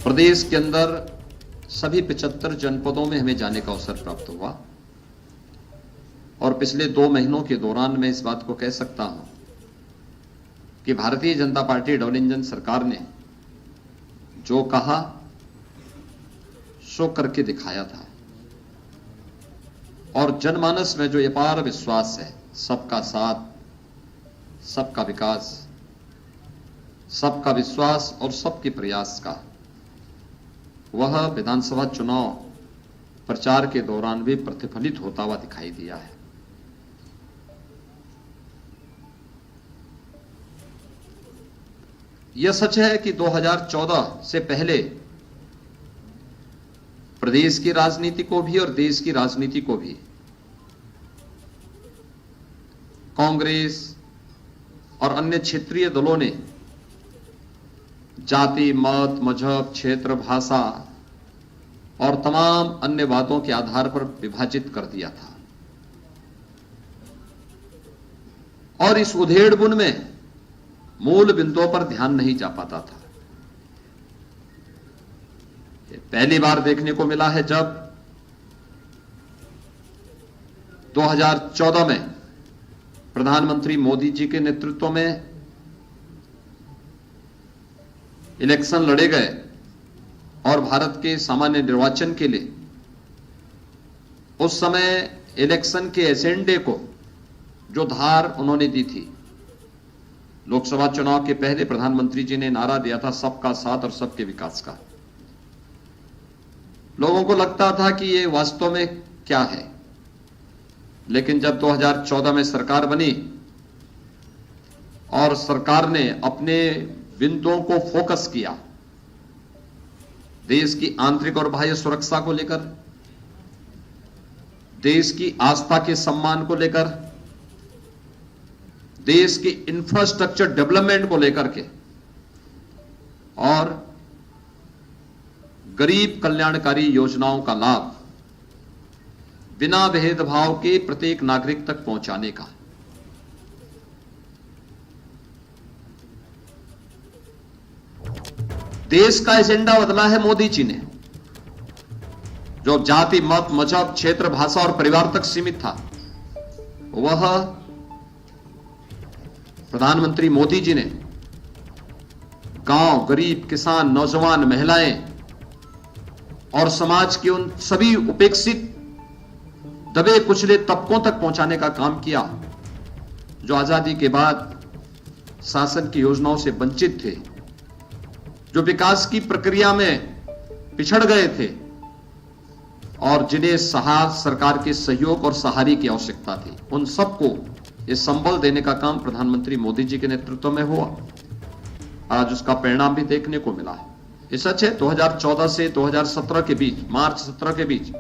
प्रदेश के अंदर सभी 75 जनपदों में हमें जाने का अवसर प्राप्त हुआ और पिछले 2 महीनों के दौरान मैं इस बात को कह सकता हूं कि Bharatiya Janata party double engine सरकार ने जो कहा सो करके दिखाया था और जनमानस में जो अपार विश्वास है, सबका साथ, सबका विकास, सबका विश्वास और सबके प्रयास का, वह विधानसभा चुनाव प्रचार के दौरान भी प्रतिफलित होता हुआ दिखाई दिया है। यह सच है कि 2014 से पहले प्रदेश की राजनीति को भी और देश की राजनीति को भी कांग्रेस और अन्य क्षेत्रीय दलों ने जाति, मत, मजहब, क्षेत्र, भाषा और तमाम अन्य बातों के आधार पर विभाजित कर दिया था और इस उधेड़-बुन में मूल बिंदुओं पर ध्यान नहीं जा पाता था। पहली बार देखने को मिला है जब 2014 में प्रधानमंत्री मोदी जी के नेतृत्व में इलेक्शन लड़े गए और भारत के सामान्य निर्वाचन के लिए उस समय इलेक्शन के एजेंडे को जो धार उन्होंने दी थी, लोकसभा चुनाव के पहले प्रधानमंत्री जी ने नारा दिया था सबका साथ और सबके विकास का। लोगों को लगता था कि ये वास्तव में क्या है, लेकिन जब 2014 में सरकार बनी और सरकार ने अपने बिंदुओं को फोकस किया देश की आंतरिक और बाह्य सुरक्षा को लेकर, देश की आस्था के सम्मान को लेकर, देश की इंफ्रास्ट्रक्चर डेवलपमेंट को लेकर के और गरीब कल्याणकारी योजनाओं का लाभ बिना भेदभाव के प्रत्येक नागरिक तक पहुंचाने का, देश का एजेंडा बदला है मोदी जी ने। जो जाति, मत, मजहब, क्षेत्र, भाषा और परिवार तक सीमित था, वह प्रधानमंत्री मोदी जी ने गांव, गरीब, किसान, नौजवान, महिलाएं और समाज के उन सभी उपेक्षित, दबे कुचले तबकों तक पहुंचाने का काम किया जो आजादी के बाद शासन की योजनाओं से वंचित थे, जो विकास की प्रक्रिया में पिछड़ गए थे और जिन्हें सरकार के सहयोग और सहारे की आवश्यकता थी, उन सबको ये संबल देने का काम प्रधानमंत्री मोदी जी के नेतृत्व में हुआ। आज उसका परिणाम भी देखने को मिला है। ये सच है 2014 से 2017 के बीच, मार्च 17 के बीच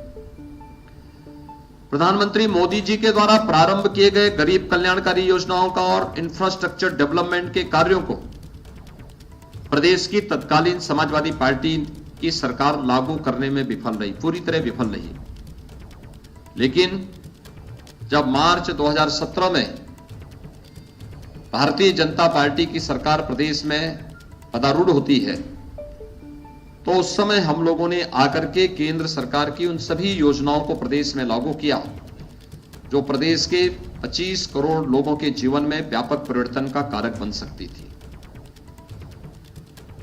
प्रधानमंत्री मोदी जी के द्वारा प्रारंभ किए गए गरीब कल्याणकारी योजनाओं का और इंफ्रास्ट्रक्चर डेवलपमेंट के कार्यों को प्रदेश की तत्कालीन समाजवादी पार्टी की सरकार लागू करने में विफल रही, पूरी तरह विफल रही। लेकिन जब मार्च 2017 में भारतीय जनता पार्टी की सरकार प्रदेश में पदारूढ़ होती है, तो उस समय हम लोगों ने आकर के केंद्र सरकार की उन सभी योजनाओं को प्रदेश में लागू किया जो प्रदेश के 25 करोड़ लोगों के जीवन में व्यापक परिवर्तन का कारक बन सकती थी।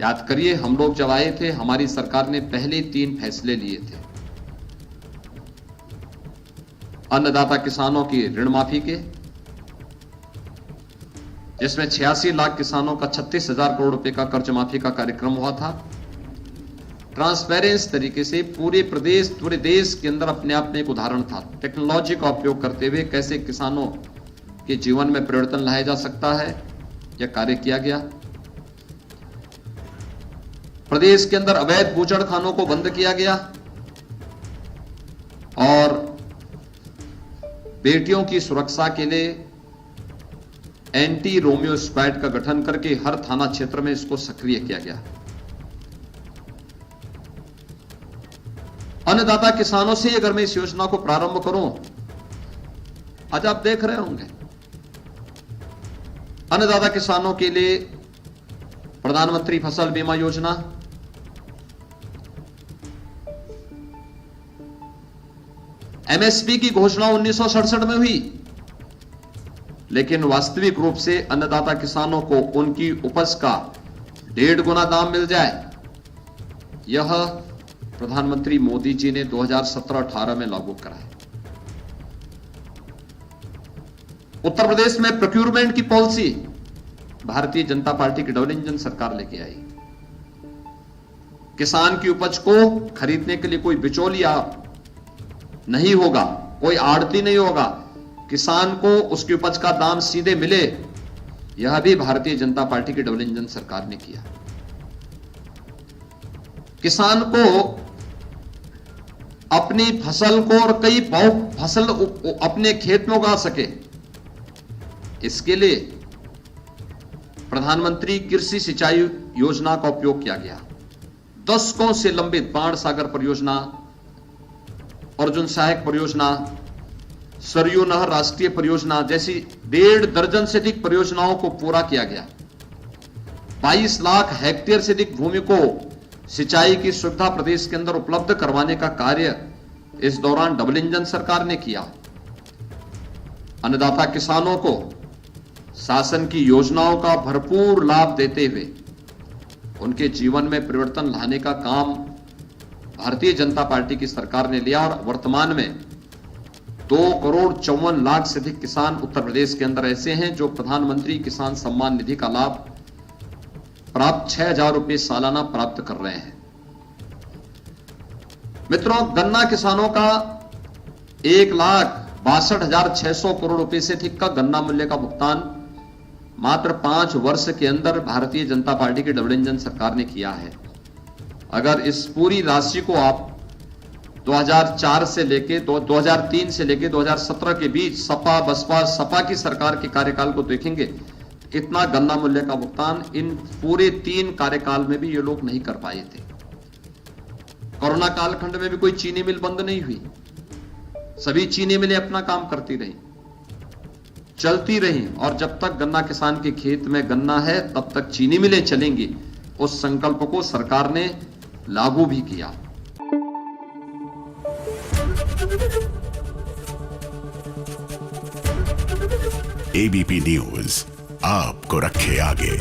याद करिए, हम लोग जब आए थे, हमारी सरकार ने पहले 3 फैसले लिए थे। अन्नदाता किसानों की ऋण माफी के, जिसमें 86 लाख किसानों का 36,000 करोड़ रुपए का कर्ज माफी का कार्यक्रम हुआ था। ट्रांसपेरेंस तरीके से पूरे देश के अंदर अपने आप में एक उदाहरण था। टेक्नोलॉजी का उपयोग करते हुए कैसे किसानों के जीवन में परिवर्तन लाया जा सकता है, यह कार्य किया गया। प्रदेश के अंदर अवैध बूचड़खानों को बंद किया गया और बेटियों की सुरक्षा के लिए एंटी रोमियो स्क्वाड का गठन करके हर थाना क्षेत्र में इसको सक्रिय किया गया। अन्नदाता किसानों से अगर मैं इस योजना को प्रारंभ करूं, आज आप देख रहे होंगे अन्नदाता किसानों के लिए प्रधानमंत्री फसल बीमा योजना, एमएसपी की घोषणा 1967 में हुई, लेकिन वास्तविक रूप से अन्नदाता किसानों को उनकी उपज का 1.5 गुना दाम मिल जाए, यह प्रधानमंत्री मोदी जी ने 2017-18 में लागू कराया। उत्तर प्रदेश में प्रोक्यूरमेंट की पॉलिसी भारतीय जनता पार्टी की डबल इंजन सरकार लेके आई। किसान की उपज को खरीदने के लिए कोई बिचौलिया नहीं होगा, कोई आड़ती नहीं होगा, किसान को उसकी उपज का दाम सीधे मिले, यह भी भारतीय जनता पार्टी की डबल इंजन सरकार ने किया। किसान को अपनी फसल को और कई फसल अपने खेत में उगा सके, इसके लिए प्रधानमंत्री कृषि सिंचाई योजना का उपयोग किया गया। दशकों से लंबित बाण सागर परियोजना, अर्जुन सहायक परियोजना, सरयू नहर राष्ट्रीय परियोजना जैसी 1.5 दर्जन से अधिक परियोजनाओं को पूरा किया गया। 22 लाख हेक्टेयर से अधिक भूमि को सिंचाई की सुविधा प्रदेश के अंदर उपलब्ध करवाने का कार्य इस दौरान डबल इंजन सरकार ने किया। अन्नदाता किसानों को शासन की योजनाओं का भरपूर लाभ देते हुए उनके जीवन में परिवर्तन लाने का काम भारतीय जनता पार्टी की सरकार ने लिया और वर्तमान में 2,54,00,000 से अधिक किसान उत्तर प्रदेश के अंदर ऐसे हैं जो प्रधानमंत्री किसान सम्मान निधि का लाभ प्राप्त 6,000 रुपए सालाना प्राप्त कर रहे हैं। मित्रों, गन्ना किसानों का 1,62,600 करोड़ रुपए से अधिक का गन्ना मूल्य का भुगतान मात्र 5 वर्ष के अंदर भारतीय जनता पार्टी की डबल इंजन सरकार ने किया है। अगर इस पूरी राशि को आप 2004 से लेके 2003 से लेके 2017 के बीच सपा बसपा सपा की सरकार के कार्यकाल को देखेंगे, इतना गन्ना मूल्य का भुगतान इन पूरे 3 कार्यकाल में भी ये लोग नहीं कर पाए थे। कोरोना कालखंड में भी कोई चीनी मिल बंद नहीं हुई, सभी चीनी मिलें अपना काम करती रही, चलती रही, और जब तक गन्ना किसान के खेत में गन्ना है तब तक चीनी मिलें चलेंगी। उस संकल्प को सरकार ने लागू भी किया। एबीपी न्यूज आपको रखे आगे।